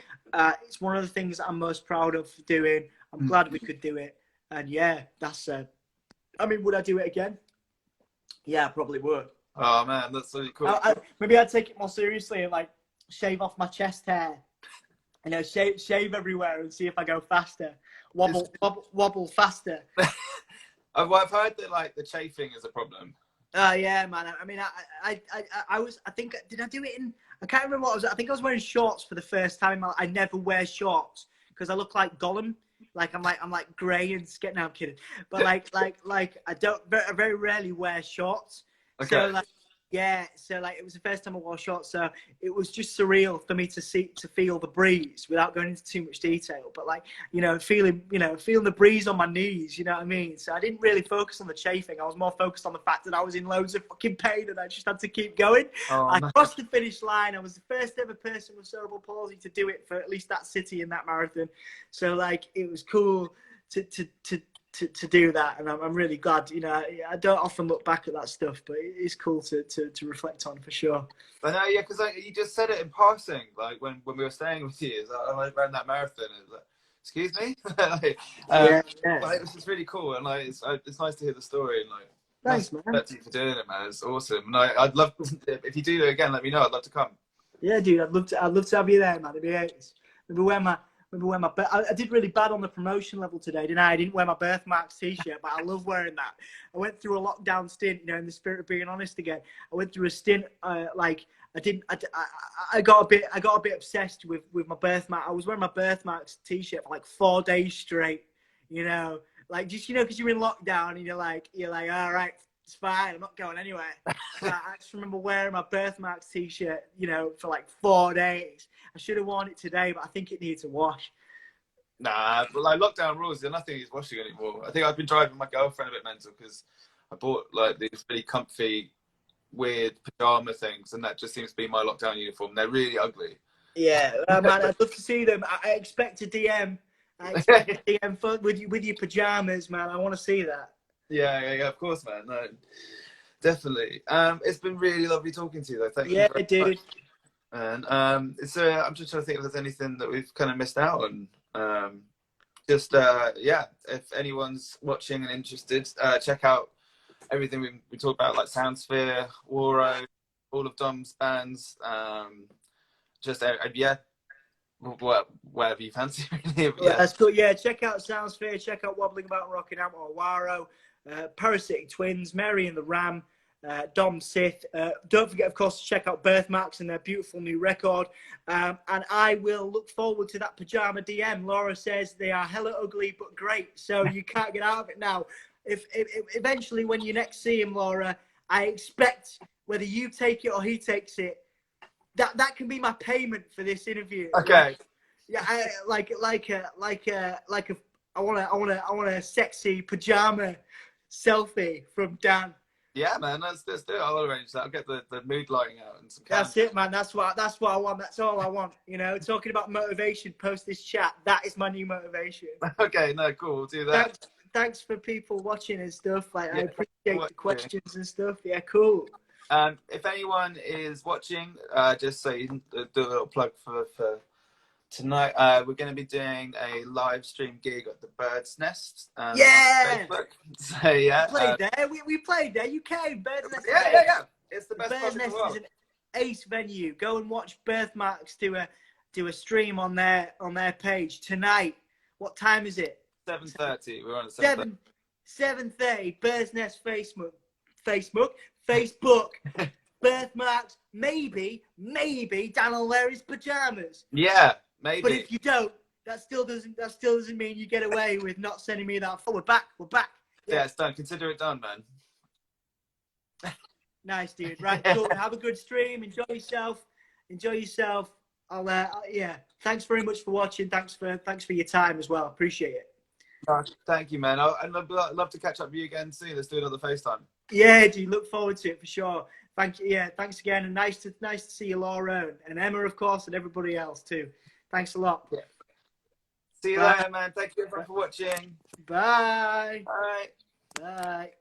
It's one of the things that I'm most proud of doing. I'm glad we could do it, and yeah, that's. I mean, would I do it again? Yeah, I probably would. Oh man, that's really cool. Maybe I'd take it more seriously and like shave off my chest hair, shave everywhere and see if I go faster. Wobble faster. I've heard that like the chafing is a problem. Yeah, man. I mean, did I do it in? I can't remember what I was. I think I was wearing shorts for the first time. I never wear shorts because I look like Gollum. I'm like grey and scared. No, I'm kidding. But like I very rarely wear shorts. Okay. So like, yeah, so like it was the first time I wore shorts, so it was just surreal for me to feel the breeze without going into too much detail. But like, feeling the breeze on my knees, you know what I mean? So I didn't really focus on the chafing. I was more focused on the fact that I was in loads of fucking pain and I just had to keep going. I crossed the finish line. I was the first ever person with cerebral palsy to do it for at least that city in that marathon. So like, it was cool to do that, and I'm really glad. I don't often look back at that stuff, but it is cool to reflect on for sure. I know, yeah, because you just said it in passing, like when we were staying with you, I ran that marathon, and like, excuse me, Yeah. But it was just really cool, and like it's nice to hear the story, and like thanks, man. Thank you for doing it, man. It's awesome, and I'd love to, if you do it again, let me know. I'd love to come. Yeah, dude, I'd love to have you there, man. It'd be ace. I did really bad on the promotion level today, didn't I? I didn't wear my Birthmarks t-shirt, but I love wearing that. I went through a lockdown stint, in the spirit of being honest again. I went through a stint, I got a bit obsessed with my birthmark. I was wearing my Birthmarks t-shirt for like 4 days straight, like just, because you're in lockdown and you're like, all right, it's fine, I'm not going anywhere. So I just remember wearing my Birthmarks t-shirt, for like 4 days. I should have worn it today, but I think it needs a wash. Nah, but like lockdown rules, there's nothing he's washing anymore. I think I've been driving my girlfriend a bit mental because I bought like these really comfy, weird pajama things, and that just seems to be my lockdown uniform. They're really ugly. Yeah, man, I'd love to see them. I expect a DM. I expect a DM with your pajamas, man. I want to see that. Yeah, of course, man. No, definitely. It's been really lovely talking to you, though. Thank you very dude. much. And I'm just trying to think if there's anything that we've kind of missed out on. If anyone's watching and interested, check out everything we talked about, like Soundsphere, Waro, all of Dom's bands. Whatever you fancy, really. Yeah, that's cool. Yeah, check out Soundsphere, check out Wobbling About Rocking Out, or Waro, Parasitic Twins, Mary and the Ram, Dom Sith. Don't forget, of course, to check out Birthmarks and their beautiful new record. And I will look forward to that pajama DM. Laura says they are hella ugly but great, so you can't get out of it now. If eventually, when you next see him, Laura, I expect whether you take it or he takes it, that can be my payment for this interview. Okay. Yeah, I want a sexy pajama selfie from Dan. Yeah, man, let's do it. I'll arrange that. I'll get the mood lighting out and some That's it, man. That's what I want. That's all I want. Talking about motivation post this chat. That is my new motivation. Okay, no, cool. We'll do that. Thanks for people watching and stuff. Like, I appreciate the questions and stuff. Yeah, cool. If anyone is watching, just so you can do a little plug for tonight, we're going to be doing a live stream gig at the Bird's Nest. Yeah. On Facebook. So yeah, we played there. We played there. You came. Bird's Nest. Yeah. It's the best. Bird's Nest is an ace venue. Go and watch Birthmarks do a stream on their page tonight. What time is it? 7:30. We're on at 7:30. Bird's Nest Facebook. Birthmarks. Maybe Dan will wear his pajamas. Yeah, maybe. But if you don't, that still doesn't mean you get away with not sending me that. We're back. Yeah, it's done. Consider it done, man. Nice, dude. Right, cool. Have a good stream. Enjoy yourself. Thanks very much for watching. Thanks for your time as well. Appreciate it. Thank you, man. I'd love to catch up with you again soon. Let's do another FaceTime. Yeah, dude. Look forward to it for sure. Thank you. Yeah, thanks again, and nice to see you, Laura, and Emma, of course, and everybody else too. Thanks a lot. Yeah. See you later, man. Thank you everyone for watching. Bye. Bye. Bye.